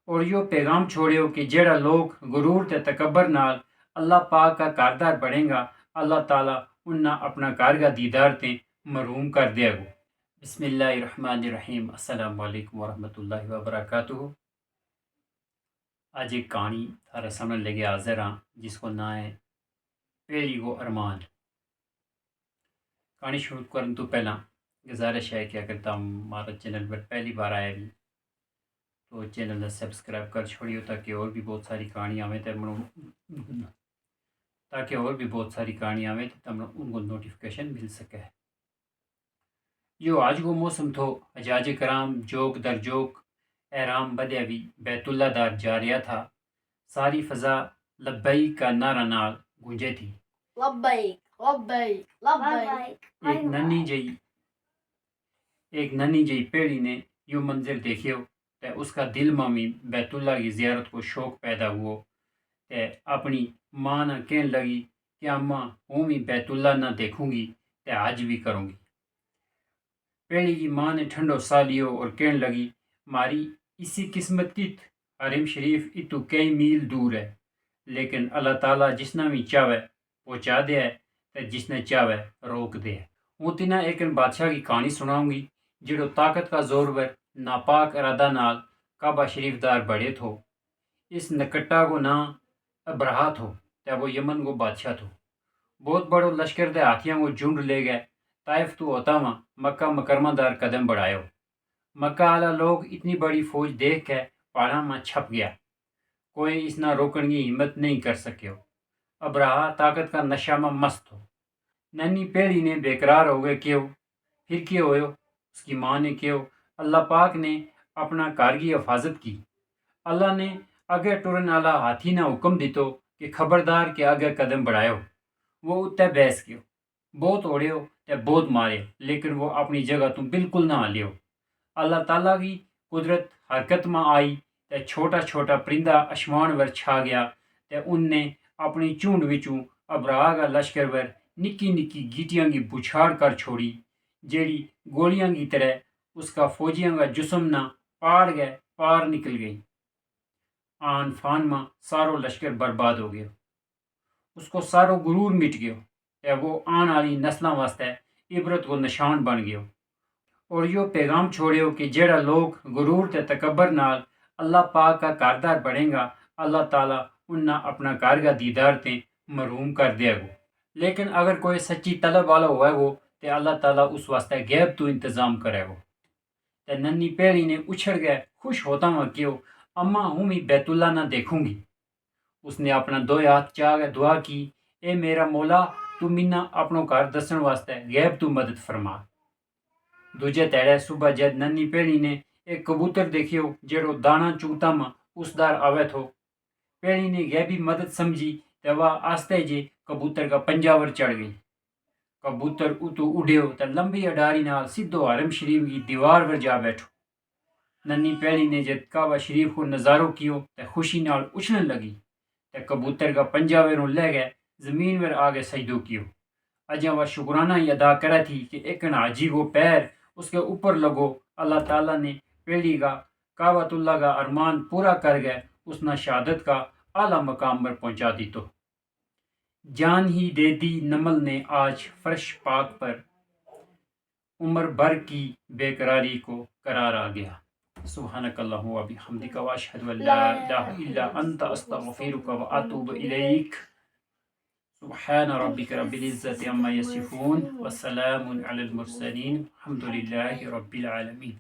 اور یو پیغام چھوڑیو کہ جیڑا لوگ غرور تے تکبر نال اللہ پاک کا کاردار بڑھیں گا، اللہ تعالیٰ انہاں اپنا کارگاہ دیدار تے محروم کر دے گو۔ بسم اللہ الرحمن الرحیم۔ السلام علیکم ورحمۃ اللہ وبرکاتہ۔ آج ایک کہانی تھارے سامنے لے کے حاضر ہاں جس کو نام ہے پہلی گو ارمان۔ کہانی شروع کرنے تو پہلا گزارش ہے کہ اگر تم ہمارا چینل پر پہلی بار آئے بھی تو چینل نے سبسکرائب کر چھوڑیو تاکہ اور بھی بہت ساری کہانیاں آویں تو تم ان کو نوٹیفیکیشن مل سکے۔ یو آج کو موسم تھو، حجاج کرام جوک در جوک احرام بدیا بھی بیت اللہ دار جا رہا تھا۔ ساری فضا لبیک کا نعرہ نال گونجے تھی۔ لبیک لبیک لبیک۔ ایک ننھی جئی پیڑی نے یوں منظر دیکھیو تے اس کا دل میں بیت اللہ کی زیارت کو شوق پیدا ہوا تے اپنی ماں نہ کہنے لگی کہ اماں ہوں بھی بیت اللہ نہ دیکھوں گی تے آج بھی کروں گی۔ پیڑی کی ماں نے ٹھنڈو سا لیو اور کہنے لگی ماری اسی قسمت کی حرم شریف اتو کئی میل دور ہے، لیکن اللہ تعالیٰ جس نے بھی چاہے پہنچا دے ہے تے جس نے چاہے روک دے ہے۔ ہوں تیناں ایک بادشاہ کی کہانی سناؤں گی جڑو طاقت کا زور ور ناپاک ارادہ نال کعبہ شریف دار بڑے تھو۔ اس نکٹا کو نام ابرہا تھو تے وہ یمن کو بادشاہ تھو۔ بہت بڑو لشکر دے ہاتھیاں کو جھنڈ لے گئے طائف تو ہوتا وہاں مکہ مکرمہ دار قدم بڑھائیو۔ مکہ والا لوگ اتنی بڑی فوج دیکھ کے پہاڑاں میں چھپ گیا، کوئی اس نہ روکن کی ہمت نہیں کر سکیو۔ ابرہا طاقت کا نشہ میں مست ہو۔ ننھی پیڑی نے بےقرار ہو گئے کیوں پھر کیا ہوئے؟ اس کی ماں نے کیوں اللہ پاک نے اپنا کار کی حفاظت کی۔ اللہ نے اگے ٹرن والا ہاتھی نہ حکم دیتو کہ خبردار کے آگے قدم بڑھائیو۔ وہ اتنے بحث کیو، بہت اوڑیو تے بہت مارے، لیکن وہ اپنی جگہ تو بالکل نہ ہلیو۔ اللہ تعالیٰ کی قدرت حرکت میں آئی تے چھوٹا چھوٹا پرندہ آسمان ور چھا گیا تے ان نے اپنی چونڈ وچوں ابرہا کا لشکر ور نکی نکی گیٹیاں کی بچھاڑ کر چھوڑی جیڑی گولیاں کی طرح اس کا فوجیاں کا جسم نہ پاڑ گئے پار نکل گئی۔ آن فان میں سارو لشکر برباد ہو گیا، اس کو سارو غرور مٹ گیا تے وہ آن والی نسلاں واسطے عبرت کو نشان بن گیا۔ اور یو پیغام چھوڑیو کہ جیڑا لوگ غرور تے تکبر نال اللہ پاک کا کاردار بڑھیں گا، اللہ تعالیٰ انہاں اپنا کارگاہ دیدار تے محروم کر دے گو۔ لیکن اگر کوئی سچی طلب والا ہوئے گو تے اللہ تعالیٰ اس واسطے غیب تو انتظام کرے گو۔ تے ننھی پیڑی نے اچھڑ گئے خوش ہوتا ہوا کیوں اماں ہوں بھی بیت اللہ نہ دیکھوں گی۔ اس نے اپنا دو ہاتھ چاہ کے دعا کی، اے میرا مولا تو منا اپنو کار دسن واسطے غیب تو مدد فرما۔ دوجے تیڑے صبح جد ننھی پیڑی نے ایک کبوتر دیکھیو جیڑو دانا چوتا ماں اس دار آوے تھو۔ پیڑی نے غیبی مدد سمجھی تے وہ آستے جے کبوتر کا پنجاور چڑھ گئی۔ کبوتر اتو اڈیو تے لمبی اڈاری نال سیدھو حرم شریف کی دیوار ور جا بیٹھو۔ ننھی پیڑی نے جد کعبہ شریف کو نظارو کیو تے خوشی نال اچھلن لگی تے کبوتر کا پنجاوروں لے گئے زمین ور آگے سجدو کیو۔ اجاں وہ شکرانہ ہی ادا کرا تھی کہ ایک حاجی کو پیر اس کے اوپر لگو، اللہ تعالیٰ نے پیڑی کا کعبۃ اللہ کا ارمان پورا کر گئے اس نے شہادت کا اعلیٰ مقام پر پہنچا دی تو۔ جان ہی دے دی نمل نے آج فرش پاک پر، عمر بھر کی بے قراری کو قرار آ گیا۔ سبحانک اللہم و بحمدک واشہد ان لا الہ الا انت استغفرک و اتوب الیک۔ سبحان ربک رب العزت عما یصفون وسلام علی المرسلین الحمد للہ رب العالمین۔